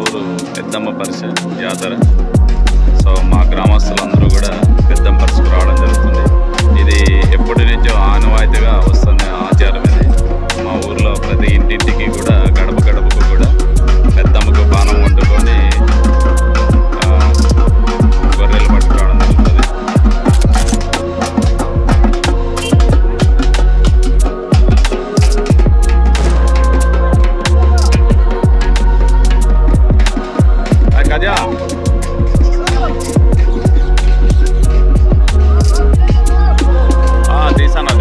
ఊరు పెద్దమ్మ పరిష జాతర. సో మా గ్రామస్తులందరూ కూడా పెద్దమ్మ పరిషకు రావడం జరుగుతుంది. ఇది ఎప్పటి నుంచో ఆనవాయితీగా వస్తున్న ఆచారం. ఇది మా ఊర్లో ప్రతి ఇంటింటికి కూడా గడప గడపకు కూడా పెద్దమ్మకు పానం వండుకొని గొర్రెలు పట్టుకురావడం జరుగుతుంది. కజా తీసానా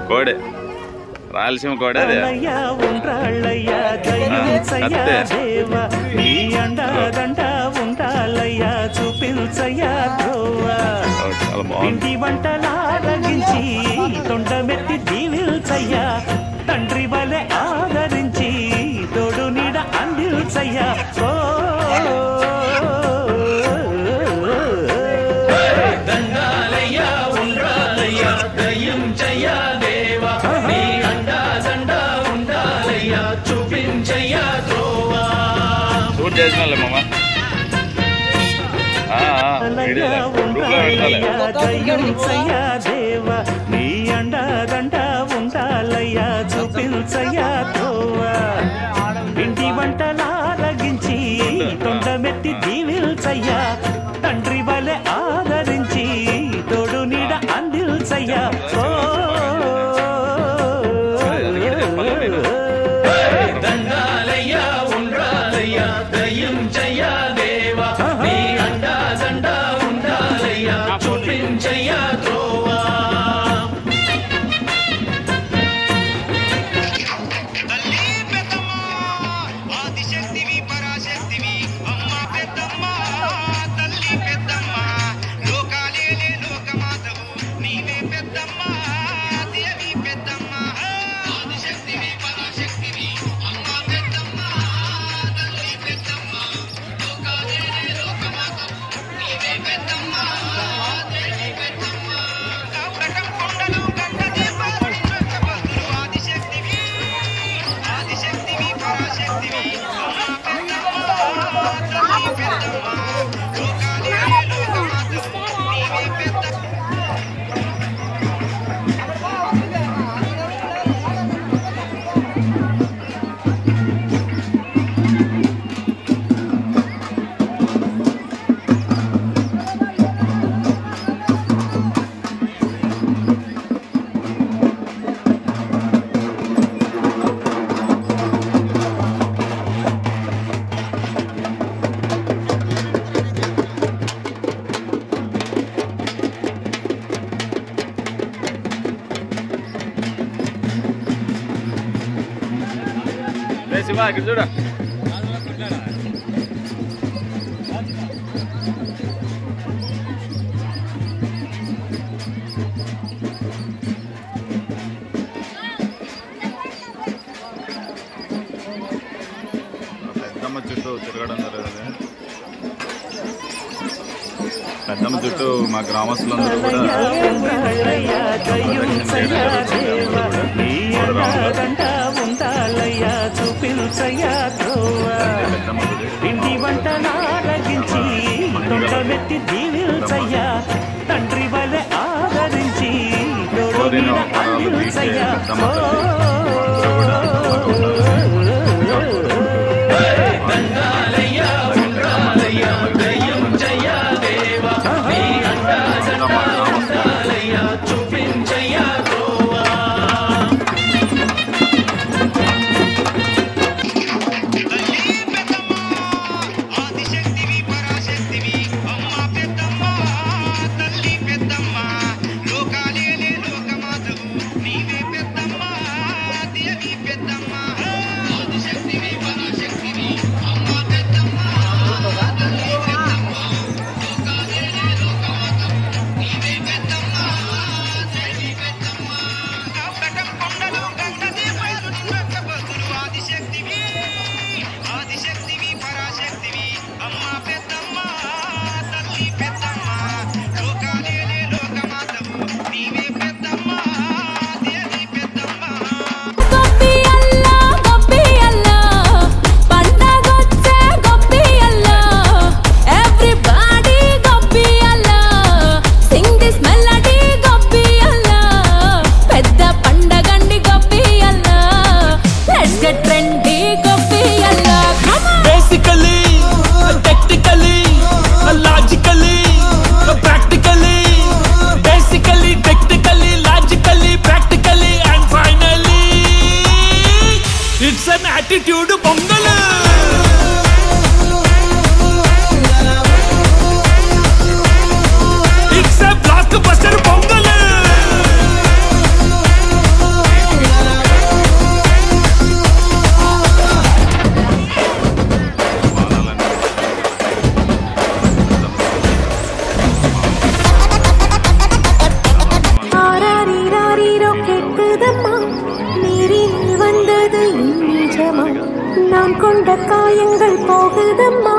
కోడే రాయలసీమ కోడే అదే చాలా బాగుంది. తండ్రి వలె ఆదరించి తోడు నీడ అందిల్చయ్యా. దండాలయ్యా ఉండాలయ్యా దయించయ్యా దేవా, నీ అండా దండా ఉండాలయ్యా చూపించయ్యా త్రోవా. షూట్ చేసినాలే మామ. దయించయ్యా దేవా, నీ అండా దండా ఉండాలయ్యా చూపించయ్యా త్రోవా. ఇంటి వంటలారగించి తొండమెత్తి దీవిల్చయ్యా. తండ్రి వలె ఆదరించి తోడు నీడ అందిల్చయ్యా. దండాలయ్యా ఉండాలయ్యా దయించయ్యా దేవా, నీ అండా దండా ఉండాలయ్యా చూపించయ్యా త్రోవా. శివ ఇక్కడ చూడ. పెద్దమ్మ చుట్టూ తిరగడం జరుగుతుంది. పెద్దమ్మ చుట్టూ మా గ్రామస్తులందరూ కూడా ఇంటి వంటలారగించి తొండమెత్తి దీవిల్చయ్యా. తండ్రి వలె ఆదరించి తోడు నీడ అందిల్చయ్యా. దండాలయ్యా ఉండాలయ్యా దయించయ్యా దేవా, నీ అండా దండా ఉండాలయ్యా చూపించయ్యా త్రోవా. తల్లి పెద్దమ్మ లోకాలేలే లోకమాతవు నీవే పెద్దమ్మ கொண்ட காயங்கள் போகுதம்மா,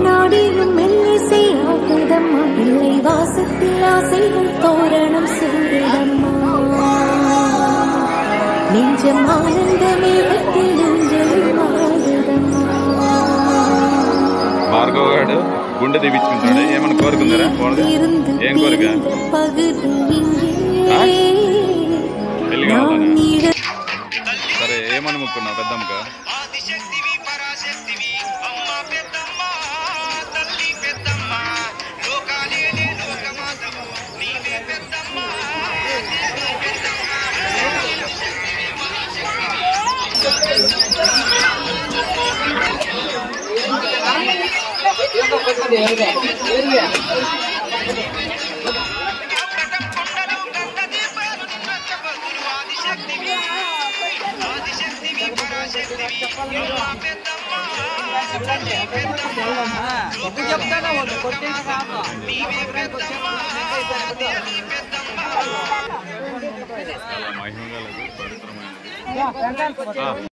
நாடியும் மெல்லிசை ஆகுதம்மா, இல்லை வாசத்தில் ஆசைகள் தோரணம் சூடுதம்மா, நெஞ்சம் ஆனந்த மேகத்தில் ஊஞ்சல் ஆடுதம்மா. భార్గవ్ గారు గుండె తీపించుకుంటాడు. ఏమన్నా కోరుకుందరా? ఏం కోరిక? పెళ్లి కావాలనా? సరే, ఏమని ముక్కున్నావు పెద్దమ్మక? మహిమగా లేదు, పవిత్రమైనది.